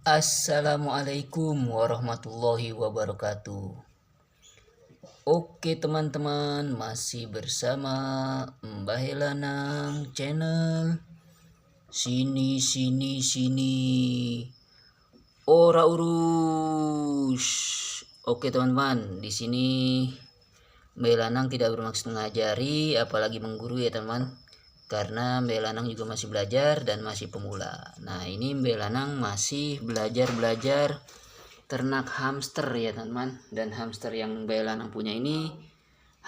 Assalamualaikum warahmatullahi wabarakatuh. Oke teman-teman, masih bersama Mbah Helanang channel. Sini sini sini. Ora urus. Oke teman-teman, di sini Mbah Helanang tidak bermaksud mengajari apalagi menggurui ya teman. Karena Mbak Lanang juga masih belajar dan masih pemula. Nah ini Mbak Lanang masih belajar ternak hamster ya teman-teman. Dan hamster yang Mbak Lanang punya ini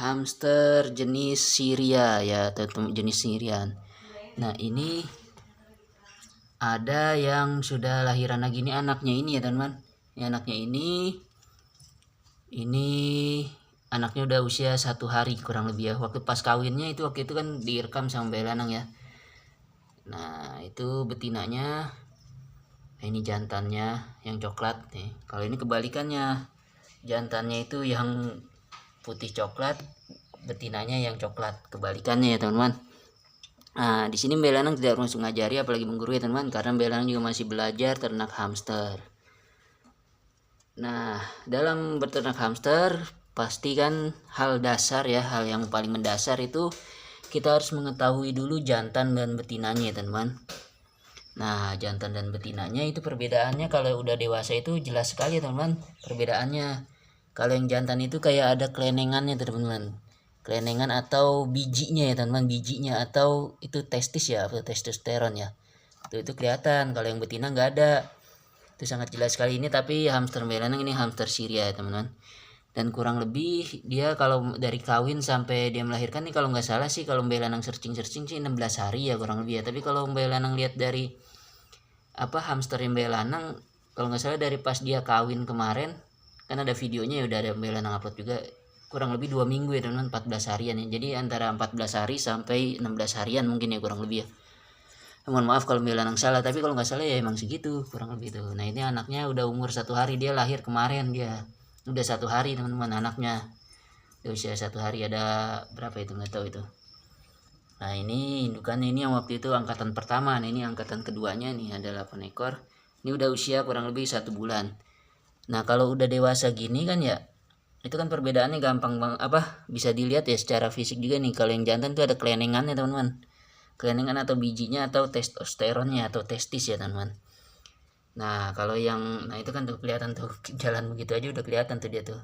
hamster jenis Syria ya, jenis Syrian. Nah ini ada yang sudah lahiran lagi, ini anaknya ini ya teman-teman. Ini anaknya ini anaknya udah usia 1 hari kurang lebih ya. Waktu pas kawinnya itu, waktu itu kan direkam sama Mbak Lanang ya. Nah itu betinanya, ini jantannya yang coklat nih. Kalau ini kebalikannya, jantannya itu yang putih coklat, betinanya yang coklat, kebalikannya ya teman-teman. Nah di sini Mbak Lanang tidak langsung ngajari apalagi menggurui ya teman-teman, karena Mbak Lanang juga masih belajar ternak hamster. Nah dalam berternak hamster pasti kan hal dasar ya, hal yang paling mendasar itu kita harus mengetahui dulu jantan dan betinanya ya teman-teman. Nah jantan dan betinanya itu perbedaannya kalau udah dewasa itu jelas sekali ya teman-teman perbedaannya. Kalau yang jantan itu kayak ada kelenengannya teman-teman, kelenengan atau bijinya ya teman-teman, bijinya atau itu testis ya, atau testosteron ya, itu kelihatan. Kalau yang betina nggak ada, itu sangat jelas sekali. Ini tapi hamster belanang, ini hamster Syria ya teman-teman. Dan kurang lebih dia kalau dari kawin sampai dia melahirkan nih, kalau nggak salah sih, kalau Mbak Lanang searching sih 16 hari ya kurang lebih ya. Tapi kalau Mbak Lanang lihat dari hamster yang Mbak Lanang, kalau nggak salah dari pas dia kawin kemarin kan ada videonya ya, udah ada Mbak Lanang upload juga, kurang lebih 2 minggu ya teman, 14 harian ya. Jadi antara 14 hari sampai 16 harian mungkin ya kurang lebih ya. Mohon maaf kalau Mbak Lanang salah, tapi kalau nggak salah ya emang segitu kurang lebih tuh. Nah ini anaknya udah umur 1 hari, dia lahir kemarin, dia udah 1 hari teman-teman anaknya, udah usia 1 hari. Ada berapa itu nggak tahu itu. Nah ini indukannya, ini yang waktu itu angkatan pertama. Nah ini angkatan keduanya nih, ada 8 ekor. Ini udah usia kurang lebih 1 bulan. Nah kalau udah dewasa gini kan ya, itu kan perbedaannya gampang banget, bisa dilihat ya secara fisik juga nih. Kalau yang jantan tuh ada kelenengannya teman-teman, kelenengan atau bijinya atau testosteronnya atau testis ya teman-teman. Nah kalau yang, nah itu kan tuh kelihatan tuh, jalan begitu aja udah kelihatan tuh dia tuh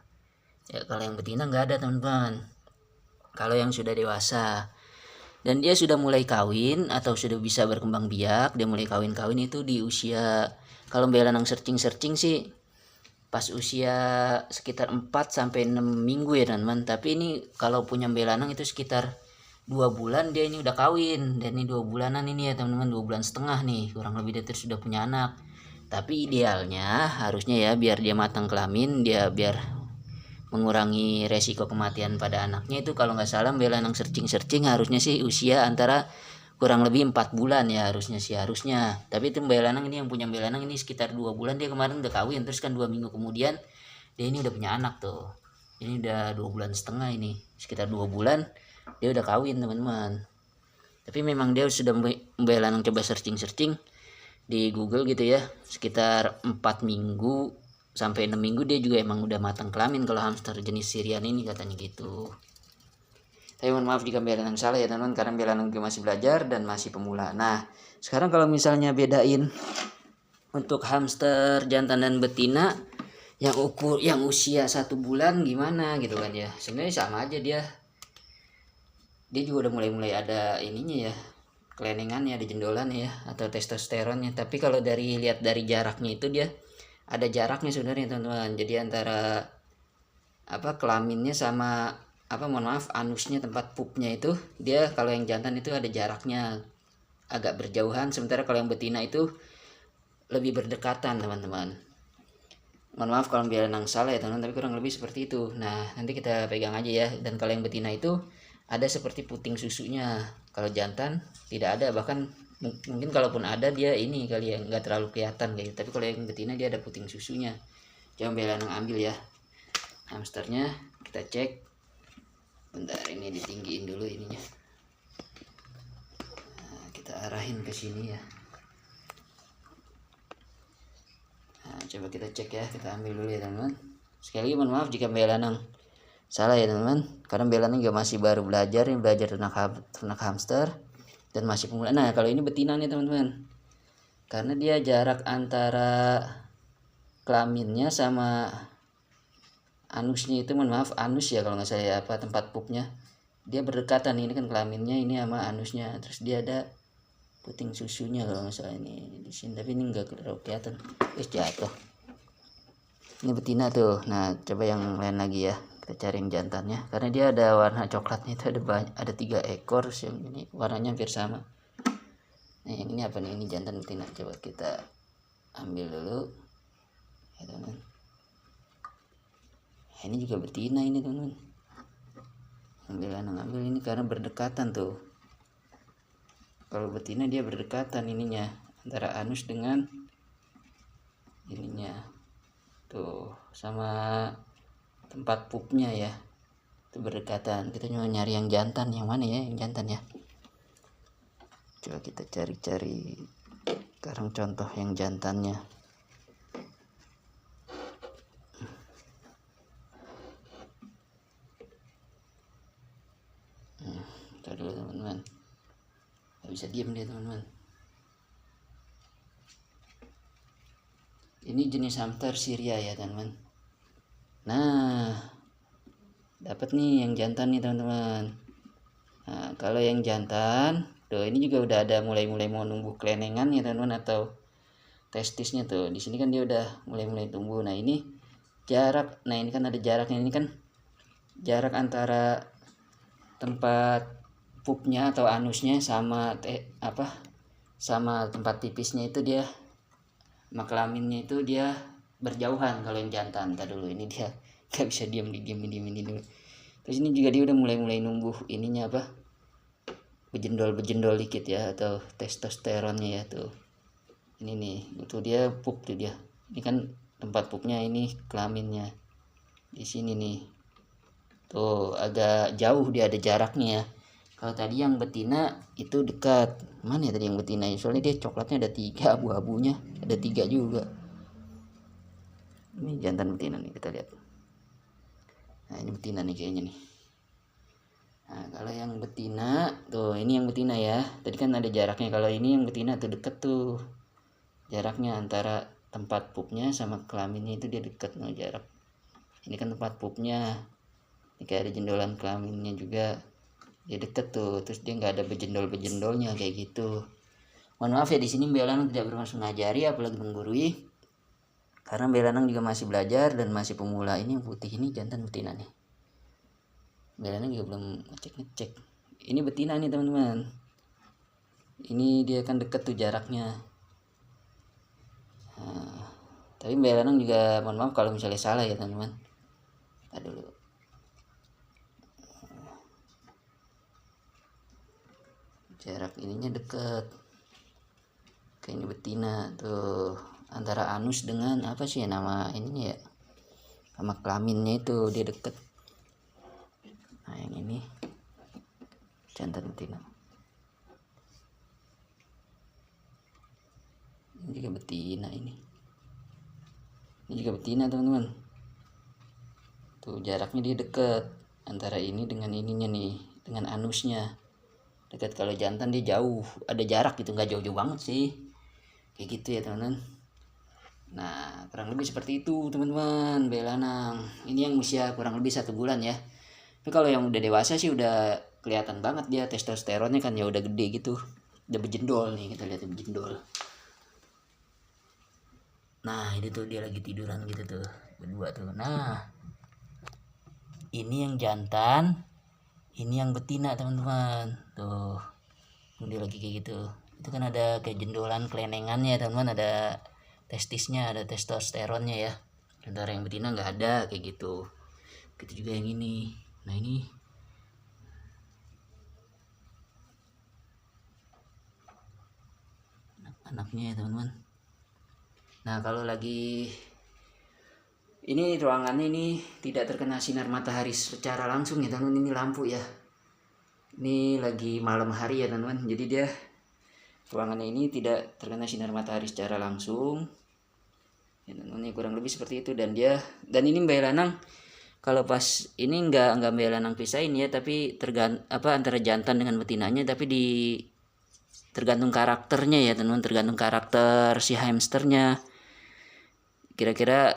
ya. Kalau yang betina nggak ada teman-teman. Kalau yang sudah dewasa dan dia sudah mulai kawin atau sudah bisa berkembang biak, dia mulai kawin itu di usia, kalau Mbak Lanang searching sih pas usia sekitar 4 sampai 6 minggu ya teman-teman. Tapi ini kalau punya Mbak Lanang itu sekitar 2 bulan dia ini udah kawin. Dan ini 2 bulanan ini ya teman-teman, 2 bulan setengah nih kurang lebih dia sudah punya anak. Tapi idealnya harusnya ya, biar dia matang kelamin, dia biar mengurangi resiko kematian pada anaknya itu, kalau nggak salah Mbak Lanang searching harusnya sih usia antara kurang lebih 4 bulan ya harusnya sih, harusnya. Tapi itu Mbak Lanang ini, yang punya Mbak Lanang ini sekitar 2 bulan, dia kemarin udah kawin, terus kan 2 minggu kemudian dia ini udah punya anak tuh. Ini udah 2 bulan setengah, ini sekitar 2 bulan dia udah kawin teman-teman. Tapi memang dia sudah, Mbak Lanang coba searching di Google gitu ya, sekitar 4 minggu sampai 6 minggu dia juga emang udah matang kelamin kalau hamster jenis Syrian ini, katanya gitu. Tapi mohon maaf jika Mbak Lanang salah ya teman-teman, karena Mbak Lanang masih belajar dan masih pemula. Nah sekarang kalau misalnya bedain untuk hamster jantan dan betina yang usia 1 bulan gimana gitu kan ya, sebenarnya sama aja. Dia juga udah mulai ada ininya ya, kelenengannya, ada jendolan ya atau testosteronnya. Tapi kalau lihat dari jaraknya itu, dia ada jaraknya sebenarnya teman-teman. Jadi antara kelaminnya sama mohon maaf, anusnya, tempat pupnya itu, dia kalau yang jantan itu ada jaraknya agak berjauhan, sementara kalau yang betina itu lebih berdekatan teman-teman. Mohon maaf kalau Mbak Lanang salah ya teman-teman, tapi kurang lebih seperti itu. Nah nanti kita pegang aja ya. Dan kalau yang betina itu ada seperti puting susunya, kalau jantan tidak ada. Bahkan mungkin kalaupun ada dia ini kali ya nggak terlalu kelihatan kayak gitu. Tapi kalau yang betina dia ada puting susunya. Coba Mbak Lanang ambil ya hamsternya, kita cek. Bentar, ini ditinggiin dulu ininya. Nah, kita arahin ke sini ya. coba kita cek ya, kita ambil dulu ya teman-teman. Sekali lagi mohon maaf jika Mbak Lanang salah ya teman-teman, karena Mbak Lanang juga masih baru belajar nih, belajar ternak hamster dan masih pemula. Nah kalau ini betina nih teman-teman, karena dia jarak antara kelaminnya sama anusnya itu, mohon maaf anus ya kalau nggak salah ya, apa tempat pupnya, dia berdekatan. Ini kan kelaminnya ini sama anusnya, terus dia ada puting susunya kalau nggak salah ini di sini, tapi ini nggak kelihatan. Jatuh. Ini betina tuh. Nah coba yang lain lagi ya, kita cari yang jantannya, karena dia ada warna coklatnya itu ada banyak, ada 3 ekor. Yang ini warnanya hampir sama. Nah yang ini apa nih, ini jantan betina. Coba kita ambil dulu ya teman. Nah, ini juga betina ini teman. Ambil ini karena berdekatan tuh. Kalau betina dia berdekatan ininya antara anus dengan ininya tuh, sama tempat pupnya ya, itu berdekatan. Kita cuma nyari yang jantan. Yang mana ya yang jantan ya, coba kita cari-cari sekarang contoh yang jantannya. Kita dulu teman-teman, nggak bisa diam dia teman-teman. Ini jenis hamster Syria ya teman-teman. Nah dapat nih yang jantan nih teman-teman. Nah kalau yang jantan tuh, ini juga udah ada mulai mau numbuh kelenengan ya teman-teman, atau testisnya tuh. Di sini kan dia udah mulai tumbuh. Nah ini jarak, nah ini kan ada jaraknya, ini kan jarak antara tempat pupnya atau anusnya sama sama tempat pipisnya itu, dia sama kelaminnya itu dia berjauhan kalau yang jantan. Tadi dulu ini dia nggak bisa diam dulu. Terus ini juga dia udah mulai numbuh ininya apa, bejendol dikit ya, atau testosteronnya ya tuh. Ini nih itu dia pup tuh dia. Ini kan tempat pupnya, ini kelaminnya di sini nih tuh, agak jauh dia ada jaraknya ya. Kalau tadi yang betina itu dekat. Mana ya tadi yang betina? Soalnya dia coklatnya ada 3, abu-abunya ada 3 juga. Ini jantan betina nih, kita lihat. Nah ini betina nih kayaknya nih. Nah kalau yang betina tuh, ini yang betina ya. Tadi kan ada jaraknya. Kalau ini yang betina tuh deket tuh. Jaraknya antara tempat pupnya sama kelaminnya itu dia deket no jarak. Ini kan tempat pupnya. Ini kayak ada jendolan kelaminnya juga. Dia deket tuh, terus dia nggak ada bejendolnya kayak gitu. Mohon maaf ya, di sini Mbak Lanang tidak bermaksud ngajari apalagi menggurui, karena Mbak Lanang juga masih belajar dan masih pemula. Ini yang putih ini jantan betina nih. Mbak Lanang juga belum ngecek. Ini betina nih teman-teman. Ini dia kan deket tuh jaraknya. Nah, tapi Mbak Lanang juga mohon maaf kalau misalnya salah ya teman-teman. Tadi dulu. Jarak ininya deket. Kayak ini betina tuh, antara anus dengan apa sih nama ininya ya, sama kelaminnya itu dia deket. Nah yang ini jantan betina. Ini juga betina ini. Ini juga betina teman-teman. Tuh jaraknya dia deket antara ini dengan ininya nih, dengan anusnya dekat. Kalau jantan dia jauh, ada jarak gitu, nggak jauh-jauh banget sih, kayak gitu ya teman-teman. Nah kurang lebih seperti itu teman-teman Mbak Lanang. Ini yang usia kurang lebih 1 bulan ya. Tapi kalau yang udah dewasa sih udah kelihatan banget dia testosteronnya kan ya udah gede gitu, udah bejendol nih, kita lihat bejendol. Nah itu tuh dia lagi tiduran gitu tuh berdua tuh. Nah ini yang jantan, ini yang betina teman-teman tuh. Dia lagi kayak gitu. Itu kan ada kayak jendolan kelenengannya teman-teman, ada testisnya, ada testosteronnya ya. Sementara yang betina nggak ada kayak gitu. Gitu juga yang ini. Nah ini anak-anaknya ya teman-teman. Nah kalau lagi ini ruangannya ini tidak terkena sinar matahari secara langsung ya teman-teman. Ini lampu ya. Ini lagi malam hari ya teman-teman. Jadi dia ruangannya ini tidak terkena sinar matahari secara langsung. ya, ini kurang lebih seperti itu. Dan ini Mbak Lanang kalau pas ini nggak Mbak Lanang pisahin ya, tapi antara jantan dengan betinanya, tapi tergantung karakternya ya teman-teman, tergantung karakter si hamsternya. Kira-kira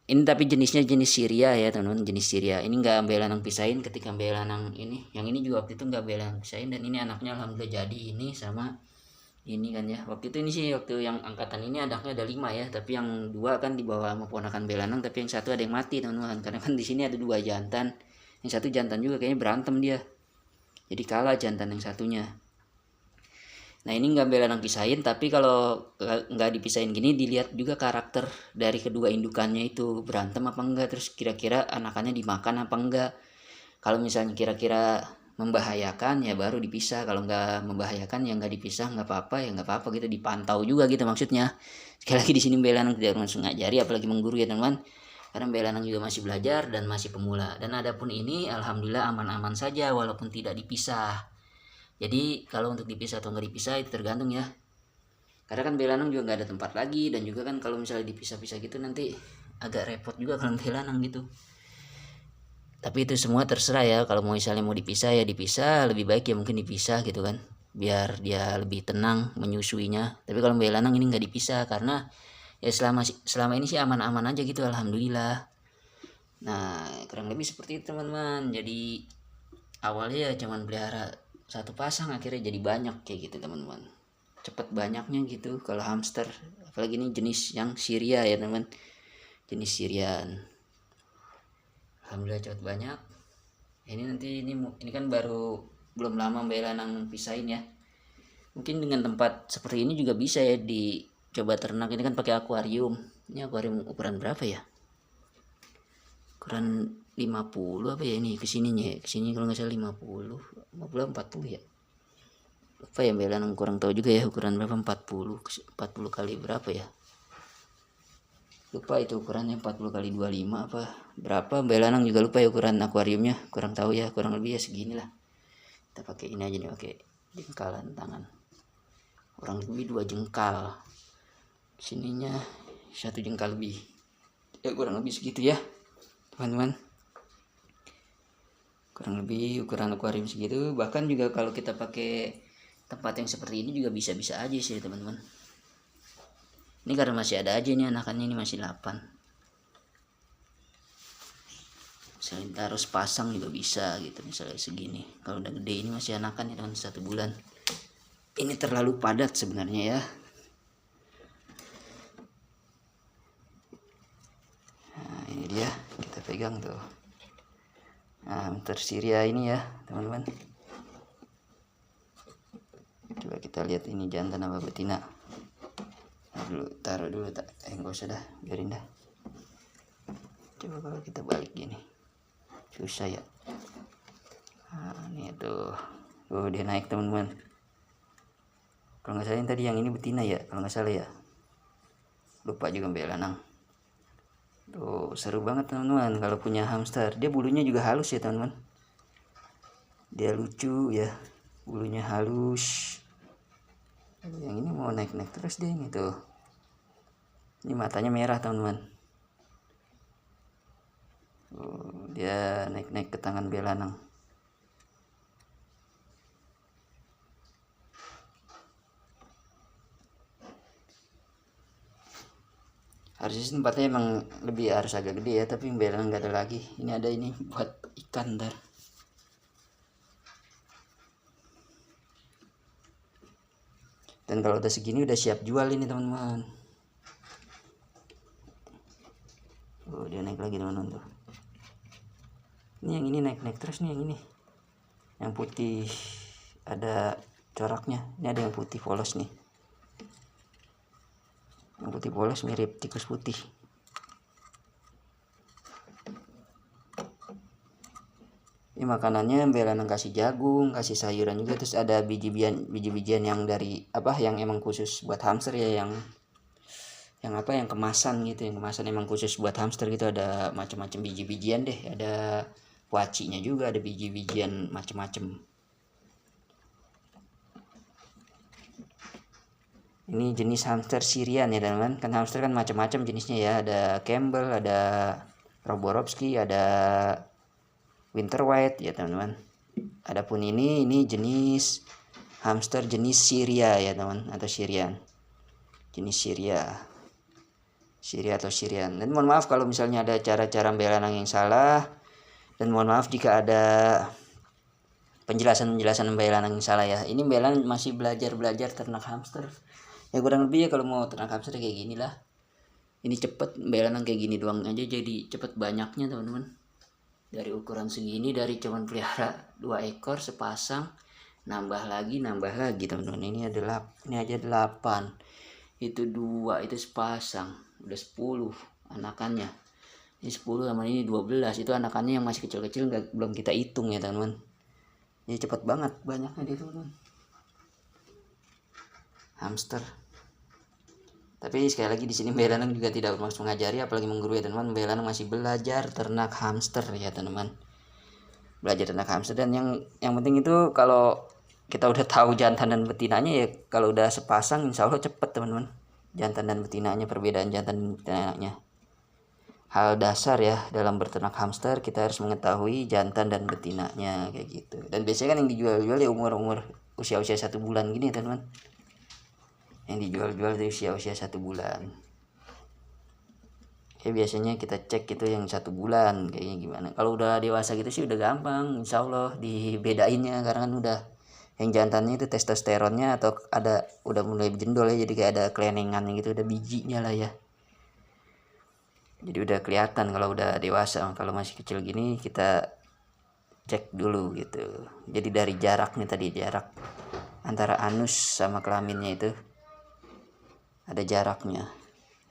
ini tapi jenisnya jenis Syria ya teman-teman, jenis Syria. Ini nggak Mbak Lanang pisahin ketika Mbak Lanang ini, yang ini juga waktu itu nggak Mbak Lanang pisahin, dan ini anaknya alhamdulillah jadi ini sama ini kan ya. Waktu itu ini sih waktu yang angkatan ini anaknya ada 5 ya, tapi yang 2 kan dibawa sama ponakan Mbak Lanang, tapi yang 1 ada yang mati teman-teman, karena kan di sini ada 2 jantan, yang 1 jantan juga kayaknya berantem dia, jadi kalah jantan yang satunya. Nah ini nggak Mbak Lanang pisahin, tapi kalau nggak dipisahin gini dilihat juga karakter dari kedua indukannya itu berantem apa enggak, terus kira-kira anakannya dimakan apa enggak. Kalau misalnya kira-kira membahayakan ya baru dipisah, kalau nggak membahayakan ya nggak dipisah, nggak apa-apa ya nggak apa-apa gitu, dipantau juga gitu maksudnya. Sekali lagi di sini Mbak Lanang tidak langsung ngajari apalagi mengguru ya teman-teman, karena Mbak Lanang juga masih belajar dan masih pemula. Dan adapun ini alhamdulillah aman-aman saja walaupun tidak dipisah. Jadi kalau untuk dipisah atau nggak dipisah itu tergantung ya, karena kan Mbak Lanang juga nggak ada tempat lagi, dan juga kan kalau misalnya dipisah-pisah gitu nanti agak repot juga kalau Mbak Lanang gitu. Tapi itu semua terserah ya, kalau mau misalnya mau dipisah ya dipisah, lebih baik ya mungkin dipisah gitu kan, biar dia lebih tenang menyusuinya. Tapi kalau Mbak Lanang ini nggak dipisah karena ya selama ini sih aman-aman aja gitu alhamdulillah. Nah kurang lebih seperti itu teman-teman. Jadi awalnya ya cuman pelihara 1 pasang, akhirnya jadi banyak kayak gitu teman-teman, cepet banyaknya gitu kalau hamster, apalagi ini jenis yang Syria ya teman, jenis Syrian. Alhamdulillah cepet banyak. Ini kan baru belum lama Mbak Lanang pisahin ya, mungkin dengan tempat seperti ini juga bisa ya dicoba ternak. Ini kan pakai akuarium, ini akuarium ukuran berapa ya, ukuran 50 apa ya ini kesininya ya, kesini kalau nggak salah 50 40 ya, lupa ya Mbak Lanang, kurang tahu juga ya ukuran berapa, 40 kali berapa ya, lupa itu ukurannya 40 kali 25 apa berapa, Mbak Lanang juga lupa ya ukuran akuariumnya, kurang tahu ya, kurang lebih ya segini lah. Kita pakai ini aja nih, pakai jengkalan tangan, kurang lebih 2 jengkal, sininya 1 jengkal lebih ya, kurang lebih segitu ya teman-teman, kurang lebih ukuran akuarium segitu. Bahkan juga kalau kita pakai tempat yang seperti ini juga bisa-bisa aja sih teman-teman. Ini karena masih ada aja nih anakannya, ini masih 8, misalnya kita harus pasang juga bisa gitu, misalnya segini. Kalau udah gede ini masih anakan ya teman, 1 bulan. Ini terlalu padat sebenarnya ya. Nah ini dia, kita pegang tuh. Nah Syria ini ya teman-teman, coba kita lihat ini jantan apa betina. Taruh dulu enggak usah dah, biarin dah. Coba kalau kita balik gini susah ya. Nah ini tuh, dia naik teman-teman. Kalau nggak salah yang tadi yang ini betina ya, kalau nggak salah ya, lupa juga Mbak Lanang. Tuh seru banget teman-teman kalau punya hamster. Dia bulunya juga halus ya teman-teman, dia lucu ya, bulunya halus. Yang ini mau naik-naik terus dia ini tuh, ini matanya merah teman-teman. Dia naik-naik ke tangan Mbak Lanang. Harusnya tempatnya emang lebih harus agak gede ya, tapi Mbak Lanang nggak ada lagi. Ini ada ini buat ikan ntar. Dan kalau udah segini udah siap jual ini teman-teman. Dia naik lagi teman-teman tuh. Ini yang ini naik-naik terus nih, yang ini, yang putih ada coraknya. Ini ada yang putih polos nih, yang putih polos mirip tikus putih. Ini makanannya Mbak Lanang kasih jagung, kasih sayuran juga, terus ada biji-bijian yang dari apa, yang emang khusus buat hamster ya, yang apa, yang kemasan gitu, yang kemasan emang khusus buat hamster gitu. Ada macam-macam biji-bijian deh, ada kuacinya juga, ada biji-bijian macam-macam. Ini jenis hamster Syrian ya teman-teman. Kan hamster kan macam-macam jenisnya ya. Ada Campbell, ada Roborovski, ada Winter White ya teman-teman. Adapun ini jenis hamster jenis Syria ya teman, atau Syrian. Jenis Syria atau Syrian. Dan mohon maaf kalau misalnya ada cara-cara membelanang yang salah, dan mohon maaf jika ada penjelasan membelanang yang salah ya. Ini belan masih belajar ternak hamster. Ya kurang lebih ya kalau mau ternak hamster kayak gini lah. Ini cepet belanang kayak gini doang aja jadi cepet banyaknya teman-teman. Dari ukuran segini, dari cuman pelihara 2 ekor sepasang, nambah lagi teman-teman. Ini aja 8, itu 2, itu sepasang, udah 10 anakannya. Ini 10 sama ini 12, itu anakannya yang masih kecil-kecil belum kita hitung ya teman-teman. Jadi cepet banget banyaknya dia teman-teman, hamster. Tapi sekali lagi di sini Mbak Elanang juga tidak bermaksud mengajari, apalagi menggurui ya teman-teman. Mbak Elanang masih belajar ternak hamster ya teman-teman. Belajar ternak hamster, dan yang penting itu kalau kita udah tahu jantan dan betinanya ya, kalau udah sepasang insya Allah cepet teman-teman. Jantan dan betinanya, perbedaan jantan dan betinanya. Hal dasar ya dalam berternak hamster, kita harus mengetahui jantan dan betinanya kayak gitu. Dan biasanya kan yang dijual-jual ya umur usia-usia 1 bulan gini ya teman-teman. Yang dijual-jual dari usia 1 bulan. Kayak biasanya kita cek itu yang 1 bulan kayaknya gimana. Kalau udah dewasa gitu sih udah gampang insya Allah dibedainnya, karena kan udah yang jantannya itu testosteronnya atau udah mulai jendol ya, jadi kayak ada kelenengan gitu, udah bijinya lah ya. Jadi udah kelihatan kalau udah dewasa. Kalau masih kecil gini kita cek dulu gitu. Jadi dari jaraknya tadi, jarak antara anus sama kelaminnya itu ada jaraknya.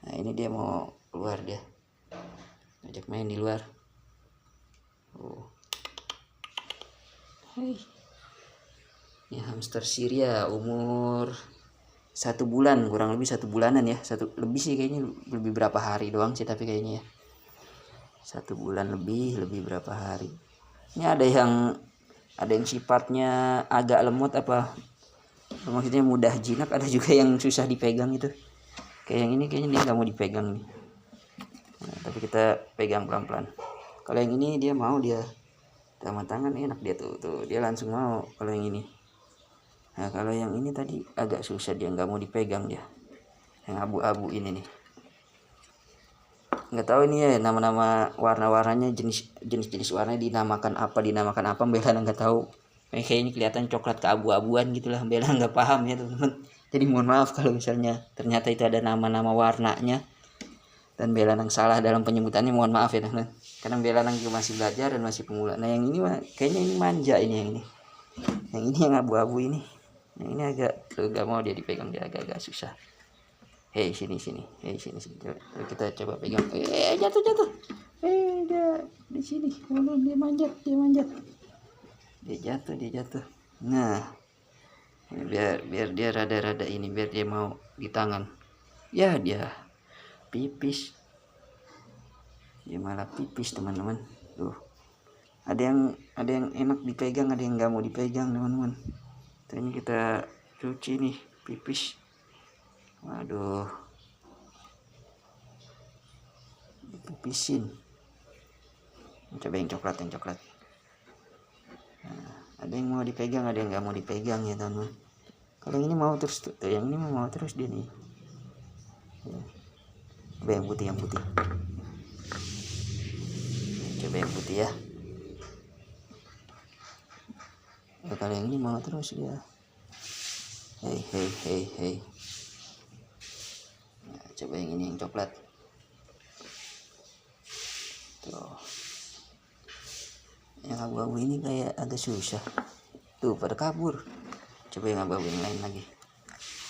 Nah ini dia mau keluar, dia ajak main di luar. Hai. Ini hamster Syria umur 1 bulan, kurang lebih 1 bulanan ya. 1 lebih sih kayaknya, lebih berapa hari doang sih tapi kayaknya ya 1 bulan lebih berapa hari. Ini ada yang sifatnya agak lemot, apa maksudnya mudah jinak, ada juga yang susah dipegang itu. Kayak yang ini kayaknya dia nggak mau dipegang nih. Nah, tapi kita pegang pelan-pelan. Kalau yang ini dia mau, dia sama tangan enak dia tuh dia langsung mau kalau yang ini. Nah kalau yang ini tadi agak susah, dia nggak mau dipegang dia. Yang abu-abu ini nih. Nggak tahu ini ya nama-nama warna-warnanya, jenis warnanya dinamakan apa Mbak Lana nggak tahu. Kayaknya kelihatan coklat keabu-abuan gitulah, Mbak Lana nggak paham ya teman-teman. Jadi mohon maaf kalau misalnya ternyata itu ada nama-nama warnanya dan Mbak Lana salah dalam penyebutannya, mohon maaf ya teman-teman. Karena Mbak Lana juga masih belajar dan masih pemula. Nah yang ini kayaknya ini manja, ini yang ini yang abu-abu ini. Yang ini agak nggak mau dia dipegang, dia agak susah. Hei sini. Hei sini. Kita coba pegang. Jatuh. Dia di sini. Dia manjat. Dia jatuh. Nah, biar dia rada ini, biar dia mau di tangan. Ya dia pipis. Dia malah pipis teman-teman. Tuh. Ada yang enak dipegang, ada yang nggak mau dipegang teman-teman. Tadi kita cuci nih pipis. Waduh, dipipisin. Coba yang coklat. Nah, ada yang mau dipegang, ada yang nggak mau dipegang ya teman-teman. Kalau yang ini mau terus tuh, yang ini mau terus dia nih. Ya. Coba yang putih. Coba yang putih ya. Nah, kalau yang ini mau terus dia. Hei. Nah, coba yang ini yang coklat. Tuh. Yang abu-abu ini kayak agak susah. Tuh pada kabur. Coba yang abu-abu yang lain lagi.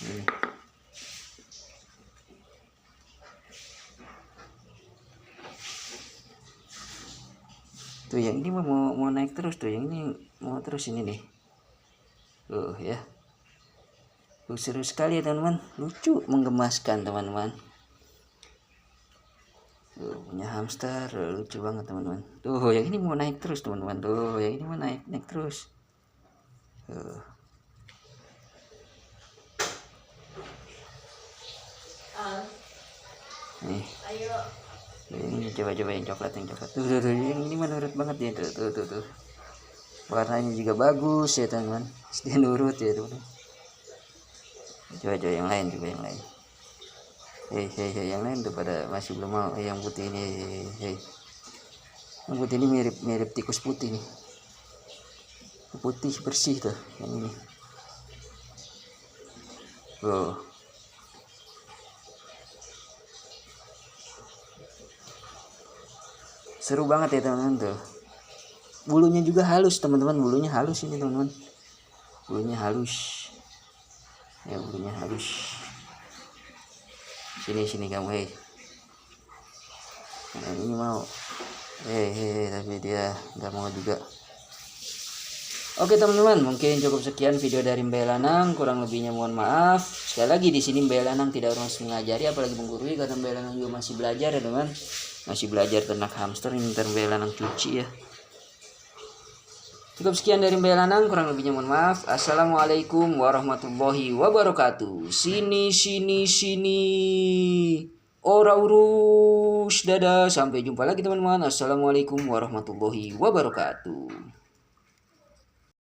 Ini. Tuh yang ini mau naik terus tuh, yang ini mau terus ini nih. Tuh ya. Seru sekali ya teman-teman, lucu, menggemaskan teman-teman. Tuh punya hamster lucu banget teman-teman. Tuh yang ini mau naik terus teman-teman. Tuh yang ini mau naik terus. Tuh. Ini coba yang coklat tuh, ini mah nurut banget ya tuh. Warnanya juga bagus ya teman-teman, dia nurut ya teman. Coba yang lain yang lain tuh pada masih belum mau. Yang putih ini yang putih ini mirip tikus putih nih, putih bersih tuh yang ini. Seru banget ya teman-teman tuh. Bulunya juga halus teman-teman, bulunya halus ini teman-teman, bulunya halus ya, bulunya halus. Sini kamu, nah, ini mau tapi dia nggak mau juga. Oke teman-teman, mungkin cukup sekian video dari Mbak Lanang, kurang lebihnya mohon maaf. Sekali lagi di sini Mbak Lanang tidak harus mengajari apalagi menggurui, karena Mbak Lanang juga masih belajar ya teman, masih belajar ternak hamster. Ini ntar Mbak Lanang cuci ya. Cukup sekian dari Mbak Lanang, kurang lebihnya mohon maaf. Assalamualaikum warahmatullahi wabarakatuh. Sini ora urus. Dadah, sampai jumpa lagi teman-teman. Assalamualaikum warahmatullahi wabarakatuh.